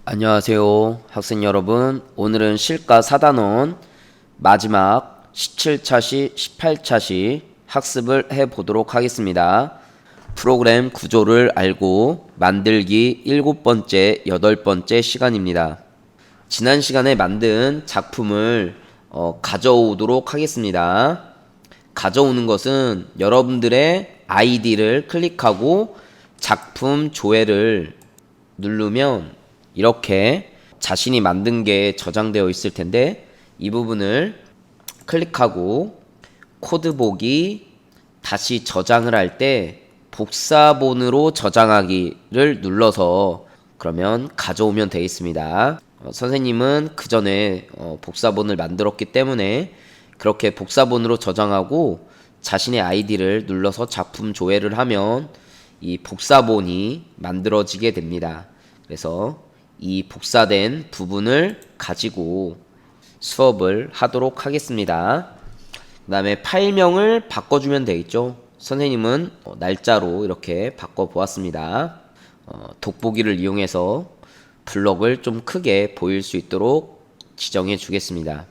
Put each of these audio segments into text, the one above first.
안녕하세요 학생 여러분. 오늘은 실가 4단원 마지막 17차시 18차시 학습을 해 보도록 하겠습니다. 프로그램 구조를 알고 만들기 7번째 8번째 시간입니다. 지난 시간에 만든 작품을 가져오도록 하겠습니다. 가져오는 것은 여러분들의 아이디를 클릭하고 작품 조회를 누르면 이렇게 자신이 만든 게 저장되어 있을 텐데, 이 부분을 클릭하고 코드 보기, 다시 저장을 할 때 복사본으로 저장하기를 눌러서 그러면 가져오면 되겠습니다. 선생님은 그 전에 복사본을 만들었기 때문에 그렇게 복사본으로 저장하고 자신의 아이디를 눌러서 작품 조회를 하면 이 복사본이 만들어지게 됩니다. 그래서 이 복사된 부분을 가지고 수업을 하도록 하겠습니다. 그 다음에 파일명을 바꿔주면 되겠죠. 선생님은 날짜로 이렇게 바꿔보았습니다. 돋보기를 이용해서 블럭을 좀 크게 보일 수 있도록 지정해 주겠습니다.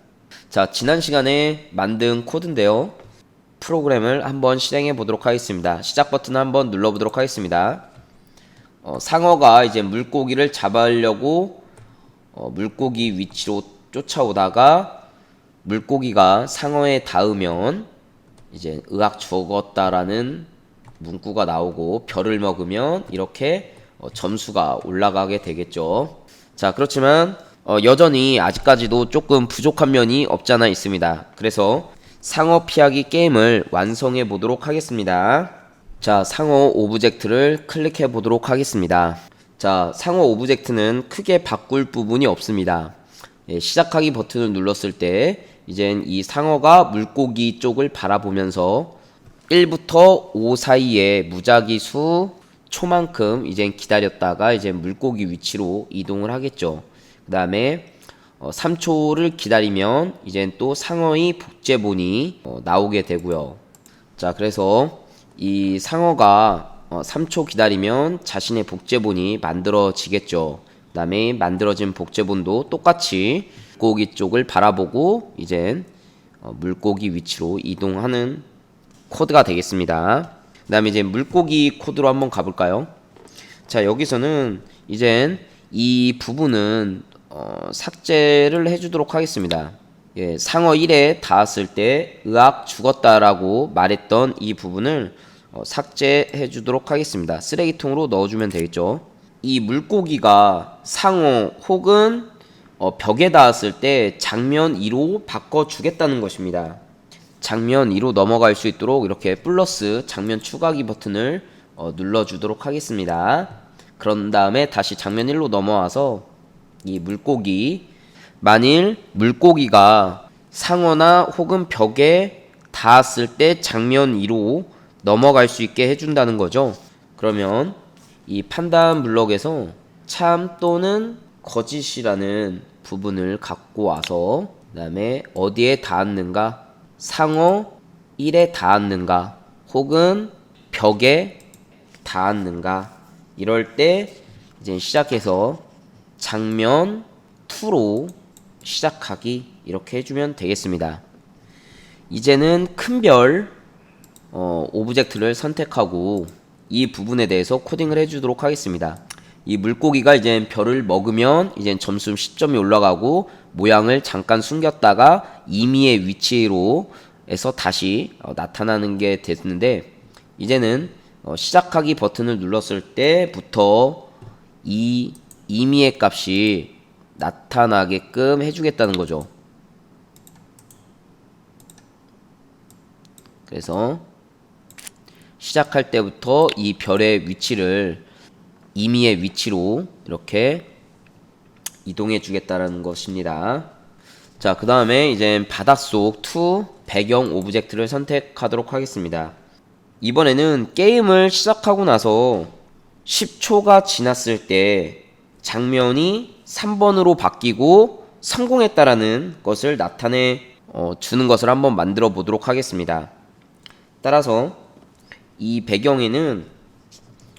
자, 지난 시간에 만든 코드인데요. 프로그램을 한번 실행해 보도록 하겠습니다. 시작 버튼 한번 눌러보도록 하겠습니다. 상어가 이제 물고기를 잡으려고 물고기 위치로 쫓아오다가 물고기가 상어에 닿으면 이제 의학 죽었다라는 문구가 나오고 별을 먹으면 이렇게 점수가 올라가게 되겠죠. 자, 그렇지만 여전히 아직까지도 조금 부족한 면이 없지 않아 있습니다. 그래서 상어 피하기 게임을 완성해 보도록 하겠습니다. 자, 상어 오브젝트를 클릭해 보도록 하겠습니다. 자, 상어 오브젝트는 크게 바꿀 부분이 없습니다. 시작하기 버튼을 눌렀을 때 이젠 이 상어가 물고기 쪽을 바라보면서 1부터 5 사이에 무작위 수 초만큼 이젠 기다렸다가 이제 물고기 위치로 이동을 하겠죠. 그 다음에 3초를 기다리면 이젠 또 상어의 복제본이 나오게 되고요. 자, 그래서 이 상어가 3초 기다리면 자신의 복제본이 만들어지겠죠. 그 다음에 만들어진 복제본도 똑같이 물고기 쪽을 바라보고 이젠 물고기 위치로 이동하는 코드가 되겠습니다. 그 다음에 이제 물고기 코드로 한번 가볼까요? 자, 여기서는 이젠 이 부분은 삭제를 해주도록 하겠습니다. 예, 상어 1에 닿았을 때 의학 죽었다라고 말했던 이 부분을 삭제해 주도록 하겠습니다. 쓰레기통으로 넣어주면 되겠죠. 이 물고기가 상어 혹은 벽에 닿았을 때 장면 2로 바꿔주겠다는 것입니다. 장면 2로 넘어갈 수 있도록 이렇게 플러스 장면 추가하기 버튼을 눌러주도록 하겠습니다. 그런 다음에 다시 장면 1로 넘어와서 이 물고기, 만일 물고기가 상어나 혹은 벽에 닿았을 때 장면 2로 넘어갈 수 있게 해준다는 거죠. 그러면 이 판단 블럭에서 참 또는 거짓이라는 부분을 갖고 와서 그 다음에 어디에 닿았는가, 상어 1에 닿았는가 혹은 벽에 닿았는가, 이럴 때 이제 시작해서 장면 2로 시작하기, 이렇게 해주면 되겠습니다. 이제는 큰별 오브젝트를 선택하고 이 부분에 대해서 코딩을 해주도록 하겠습니다. 이 물고기가 이제 별을 먹으면 이제 점수 10점이 올라가고, 모양을 잠깐 숨겼다가 임의의 위치로 해서 다시 나타나는 게 됐는데, 이제는 시작하기 버튼을 눌렀을 때부터 이 임의의 값이 나타나게끔 해주겠다는 거죠. 그래서 시작할 때부터 이 별의 위치를 임의의 위치로 이렇게 이동해 주겠다는 것입니다. 자, 그 다음에 이제 바닷속 2 배경 오브젝트를 선택하도록 하겠습니다. 이번에는 게임을 시작하고 나서 10초가 지났을 때 장면이 3번으로 바뀌고 성공했다라는 것을 나타내 주는 것을 한번 만들어 보도록 하겠습니다. 따라서 이 배경에는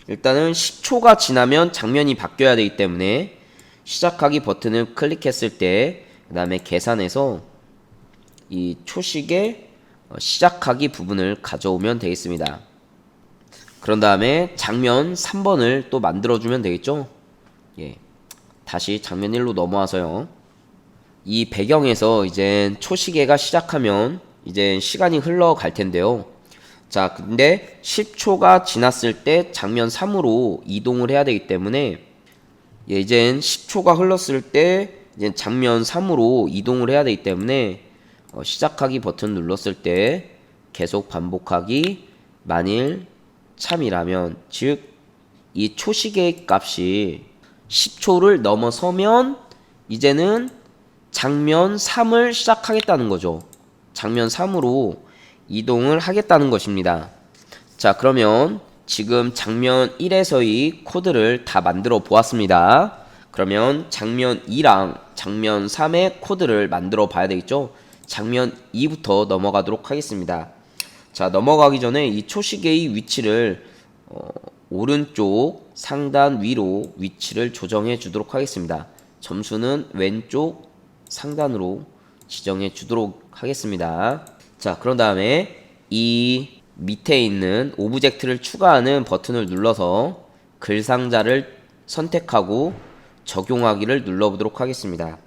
일단은 10초가 지나면 장면이 바뀌어야 되기 때문에 시작하기 버튼을 클릭했을 때 그 다음에 계산해서 이 초식의 시작하기 부분을 가져오면 되겠습니다. 그런 다음에 장면 3번을 또 만들어주면 되겠죠. 예, 다시 장면 1로 넘어와서요. 이 배경에서 이제 초시계가 시작하면 이제 시간이 흘러갈 텐데요. 자, 근데 10초가 지났을 때 장면 3으로 이동을 해야 되기 때문에 예, 이젠 10초가 흘렀을 때 이제 장면 3으로 이동을 해야 되기 때문에 시작하기 버튼 눌렀을 때 계속 반복하기 만일 참이라면, 즉 이 초시계 값이 10초를 넘어서면 이제는 장면 3을 시작하겠다는 거죠. 장면 3으로 이동을 하겠다는 것입니다. 자, 그러면 지금 장면 1에서의 코드를 다 만들어 보았습니다. 그러면 장면 2랑 장면 3의 코드를 만들어 봐야 되겠죠. 장면 2부터 넘어가도록 하겠습니다. 자, 넘어가기 전에 이 초시계의 위치를 오른쪽 상단 위로 위치를 조정해 주도록 하겠습니다. 점수는 왼쪽 상단으로 지정해 주도록 하겠습니다. 자, 그런 다음에 이 밑에 있는 오브젝트를 추가하는 버튼을 눌러서 글상자를 선택하고 적용하기를 눌러보도록 하겠습니다.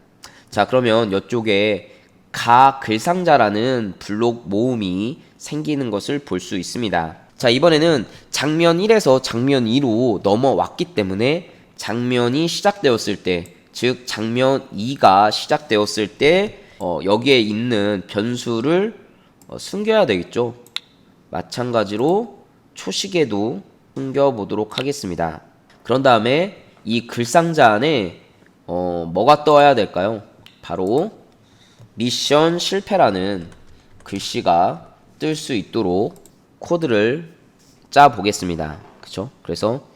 자, 그러면 이쪽에 가 글상자라는 블록 모음이 생기는 것을 볼 수 있습니다. 자, 이번에는 장면 1에서 장면 2로 넘어왔기 때문에 장면이 시작되었을 때, 즉 장면 2가 시작되었을 때 여기에 있는 변수를 숨겨야 되겠죠. 마찬가지로 초시계도 숨겨보도록 하겠습니다. 그런 다음에 이 글상자 안에 뭐가 떠야 될까요? 바로 미션 실패라는 글씨가 뜰 수 있도록 코드를 짜 보겠습니다. 그쵸? 그래서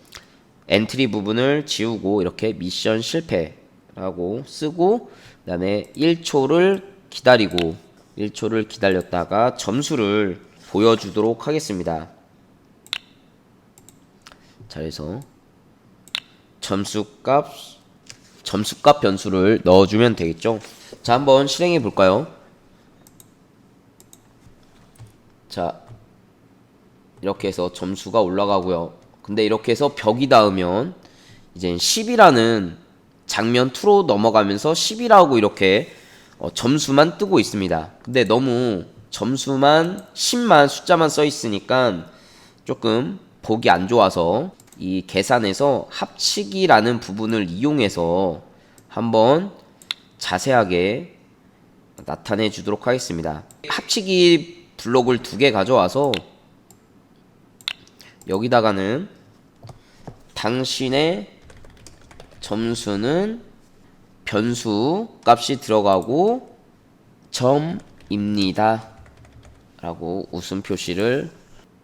엔트리 부분을 지우고 이렇게 미션 실패라고 쓰고, 그 다음에 1초를 기다리고 1초를 기다렸다가 점수를 보여주도록 하겠습니다. 자, 그래서 점수값 변수를 넣어주면 되겠죠. 자, 한번 실행해 볼까요? 자, 이렇게 해서 점수가 올라가고요. 근데 이렇게 해서 벽이 닿으면 이제 10이라는 장면 2로 넘어가면서 10이라고 이렇게 점수만 뜨고 있습니다. 근데 너무 점수만 10만 숫자만 써 있으니까 조금 보기 안 좋아서 이 계산에서 합치기라는 부분을 이용해서 한번 자세하게 나타내 주도록 하겠습니다. 합치기 블록을 2개 가져와서 여기다가는 당신의 점수는 변수 값이 들어가고 점입니다 라고 웃음 표시를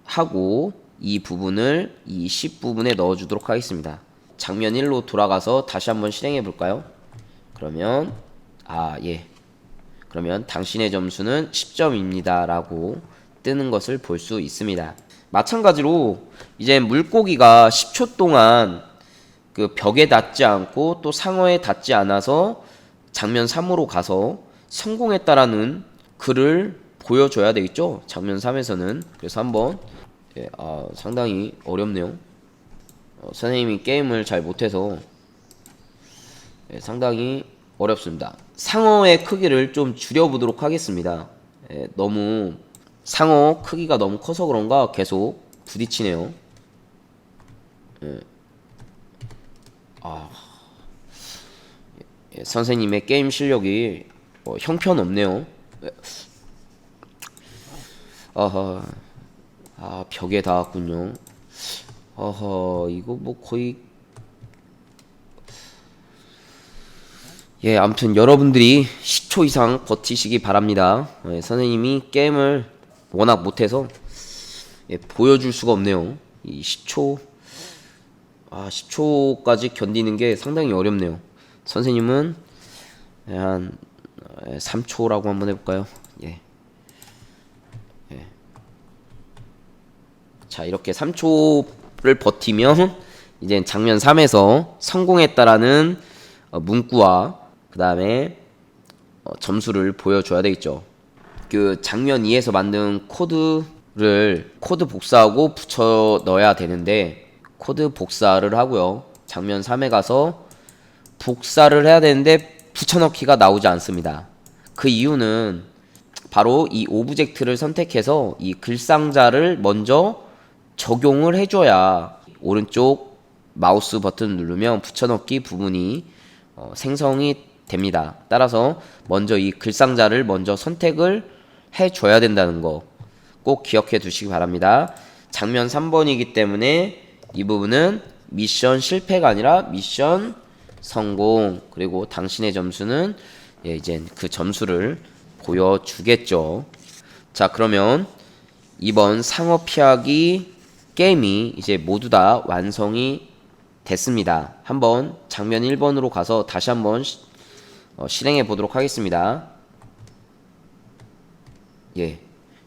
하고 이 부분을 이 10 부분에 넣어 주도록 하겠습니다. 장면 1로 돌아가서 다시 한번 실행해 볼까요? 그러면 그러면 당신의 점수는 10점입니다 라고 뜨는 것을 볼 수 있습니다. 마찬가지로 이제 물고기가 10초 동안 그 벽에 닿지 않고 또 상어에 닿지 않아서 장면 3으로 가서 성공했다라는 글을 보여줘야 되겠죠. 장면 3에서는. 그래서 한번 상당히 어렵네요. 선생님이 게임을 잘 못해서 상당히 어렵습니다. 상어의 크기를 좀 줄여보도록 하겠습니다. 너무 상어 크기가 너무 커서 그런가 계속 부딪히네요. 선생님의 게임 실력이 형편없네요. 벽에 닿았군요. 이거 뭐 거의 아무튼 여러분들이 10초 이상 버티시기 바랍니다. 선생님이 게임을 워낙 못해서 보여줄 수가 없네요. 이 10초까지 견디는 게 상당히 어렵네요. 선생님은 한 3초라고 한번 해볼까요? 자, 이렇게 3초를 버티면 이제 장면 3에서 성공했다라는 문구와 그 다음에 점수를 보여줘야 되겠죠. 그 장면 2에서 만든 코드를 코드 복사하고 붙여 넣어야 되는데 코드 복사를 하고요. 장면 3에 가서 복사를 해야 되는데 붙여넣기가 나오지 않습니다. 그 이유는 바로 이 오브젝트를 선택해서 이 글상자를 먼저 적용을 해줘야 오른쪽 마우스 버튼 누르면 붙여넣기 부분이 생성이 됩니다. 따라서 먼저 이 글상자를 먼저 선택을 해줘야 된다는 거 꼭 기억해 두시기 바랍니다. 장면 3번이기 때문에 이 부분은 미션 실패가 아니라 미션 성공. 그리고 당신의 점수는 이제 그 점수를 보여주겠죠. 자, 그러면 이번 상어 피하기 게임이 이제 모두 다 완성이 됐습니다. 한번 장면 1번으로 가서 다시 한번 실행해 보도록 하겠습니다.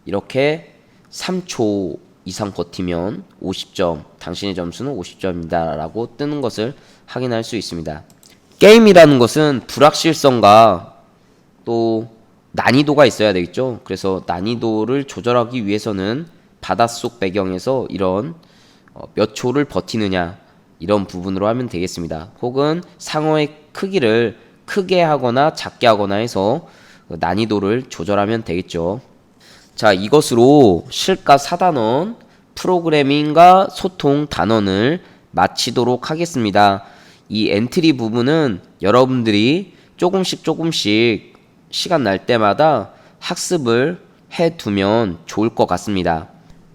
이렇게 3초 이상 버티면 50점, 당신의 점수는 50점입니다 라고 뜨는 것을 확인할 수 있습니다. 게임이라는 것은 불확실성과 또 난이도가 있어야 되겠죠. 그래서 난이도를 조절하기 위해서는 바닷속 배경에서 이런 몇 초를 버티느냐 이런 부분으로 하면 되겠습니다. 혹은 상어의 크기를 크게 하거나 작게 하거나 해서 난이도를 조절하면 되겠죠. 자, 이것으로 실가 4단원 프로그래밍과 소통 단원을 마치도록 하겠습니다. 이 엔트리 부분은 여러분들이 조금씩 시간 날 때마다 학습을 해두면 좋을 것 같습니다.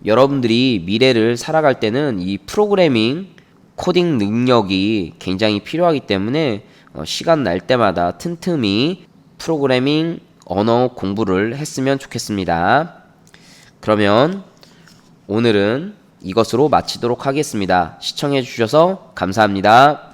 여러분들이 미래를 살아갈 때는 이 프로그래밍 코딩 능력이 굉장히 필요하기 때문에 시간 날 때마다 틈틈이 프로그래밍 언어 공부를 했으면 좋겠습니다. 그러면 오늘은 이것으로 마치도록 하겠습니다. 시청해 주셔서 감사합니다.